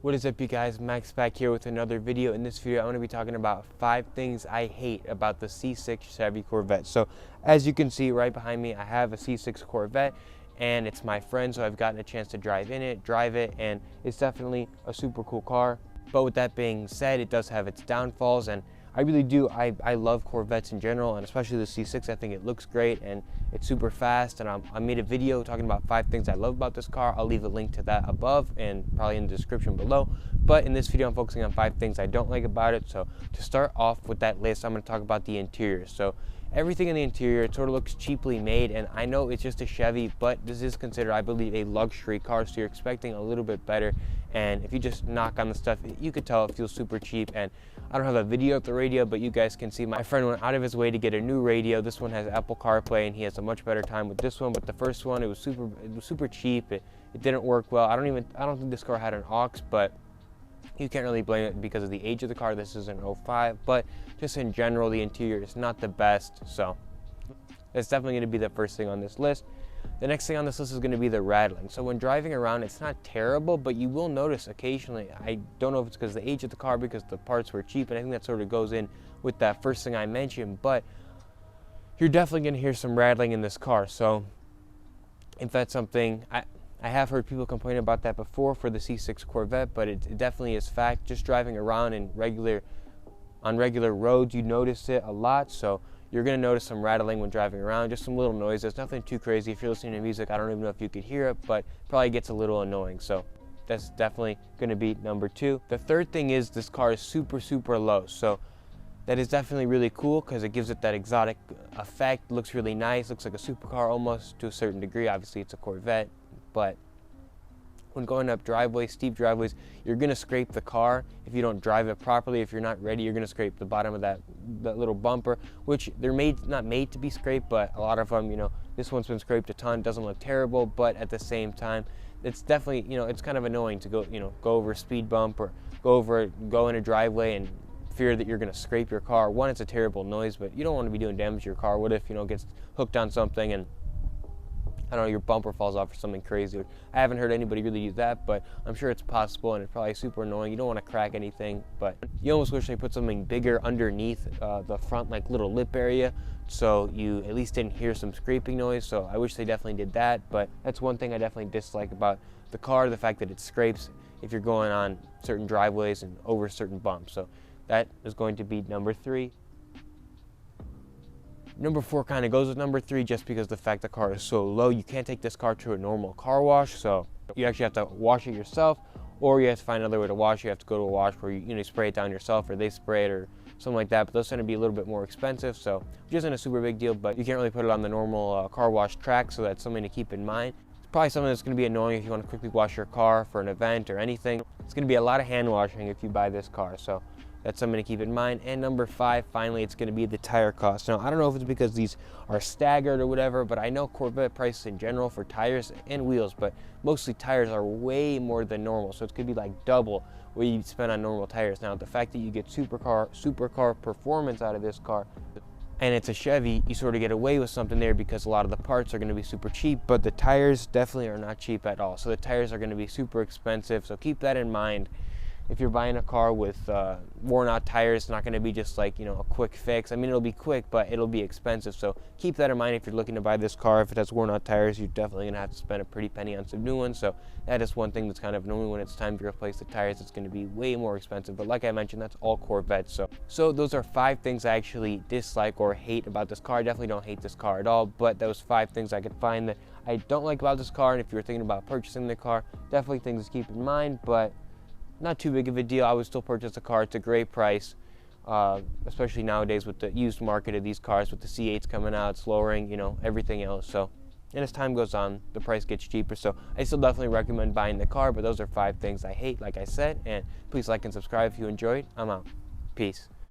What is up, you guys? Max back here with another video. In this video, I'm going to be talking about 5 things I hate about the C6 Chevy Corvette. So as you can see right behind me, I have a C6 Corvette and it's my friend, so I've gotten a chance to drive it, and it's definitely a super cool car. But with that being said, it does have its downfalls, and I really do. I love Corvettes in general, and especially the C6. I think it looks great and it's super fast. And I made a video talking about 5 things I love about this car. I'll leave a link to that above and probably in the description below. But in this video, I'm focusing on 5 things I don't like about it. So to start off with that list, I'm going to talk about the interior. So everything in the interior, it sort of looks cheaply made, and I know it's just a Chevy, but this is considered, I believe, a luxury car, so you're expecting a little bit better. And if you just knock on the stuff, you could tell it feels super cheap. And I don't have a video of the radio, but you guys can see my friend went out of his way to get a new radio. This one has Apple CarPlay, and he has a much better time with this one. But the first one, it was super cheap. It didn't work well. I don't think this car had an aux, but you can't really blame it because of the age of the car. This is an 05, but just in general, the interior is not the best. So that's definitely going to be the first thing on this list. The next thing on this list is going to be the rattling. So when driving around, it's not terrible, but you will notice occasionally. I don't know if it's because of the age of the car, because the parts were cheap, and I think that sort of goes in with that first thing I mentioned, but you're definitely going to hear some rattling in this car. So if that's something, I have heard people complain about that before for the C6 Corvette, but it definitely is fact. Just driving around on regular roads, you notice it a lot. So you're going to notice some rattling when driving around, just some little noises, nothing too crazy. If you're listening to music, I don't even know if you could hear it, but it probably gets a little annoying. So that's definitely going to be number 2. The third thing is this car is super low. So that is definitely really cool because it gives it that exotic effect. It looks really nice, looks like a supercar almost to a certain degree. Obviously it's a Corvette, but when going up driveways, steep driveways, you're going to scrape the car if you don't drive it properly. If you're not ready, you're going to scrape the bottom of that little bumper, which they're not made to be scraped, but a lot of them, this one's been scraped a ton. Doesn't look terrible, but at the same time, it's definitely, it's kind of annoying to go over a speed bump or go in a driveway and fear that you're going to scrape your car. One, it's a terrible noise, but you don't want to be doing damage to your car. What if, it gets hooked on something and I don't know, your bumper falls off or something crazy. I haven't heard anybody really use that, but I'm sure it's possible, and it's probably super annoying. You don't want to crack anything, but you almost wish they put something bigger underneath the front, like little lip area, so you at least didn't hear some scraping noise. So I wish they definitely did that, but that's one thing I definitely dislike about the car, the fact that it scrapes if you're going on certain driveways and over certain bumps. So that is going to be number 3. Number 4 kind of goes with number 3 just because the fact the car is so low. You can't take this car to a normal car wash, so you actually have to wash it yourself, or you have to find another way to wash. You have to go to a wash where you spray it down yourself, or they spray it, or something like that. But those tend to be a little bit more expensive, so which isn't a super big deal, but you can't really put it on the normal car wash track, so that's something to keep in mind. It's probably something that's going to be annoying if you want to quickly wash your car for an event or anything. It's going to be a lot of hand washing if you buy this car, so that's something to keep in mind. And number 5, finally, it's going to be the tire cost. Now, I don't know if it's because these are staggered or whatever, but I know Corvette prices in general for tires and wheels, but mostly tires are way more than normal. So it's going to be like double what you spend on normal tires. Now, the fact that you get supercar performance out of this car, and it's a Chevy, you sort of get away with something there because a lot of the parts are going to be super cheap, but the tires definitely are not cheap at all. So the tires are going to be super expensive. So keep that in mind. If you're buying a car with worn out tires, it's not going to be just like, a quick fix. I mean, it'll be quick, but it'll be expensive. So keep that in mind if you're looking to buy this car. If it has worn out tires, you're definitely going to have to spend a pretty penny on some new ones. So that is one thing that's kind of annoying. When it's time to replace the tires, it's going to be way more expensive. But like I mentioned, that's all Corvettes. So those are 5 things I actually dislike or hate about this car. I definitely don't hate this car at all, but those 5 things I could find that I don't like about this car. And if you're thinking about purchasing the car, definitely things to keep in mind, but not too big of a deal. I would still purchase the car. It's a great price, especially nowadays with the used market of these cars, with the C8s coming out, it's lowering, everything else. So, and as time goes on, the price gets cheaper. So I still definitely recommend buying the car, but those are 5 things I hate, like I said. And please like and subscribe if you enjoyed. I'm out. Peace.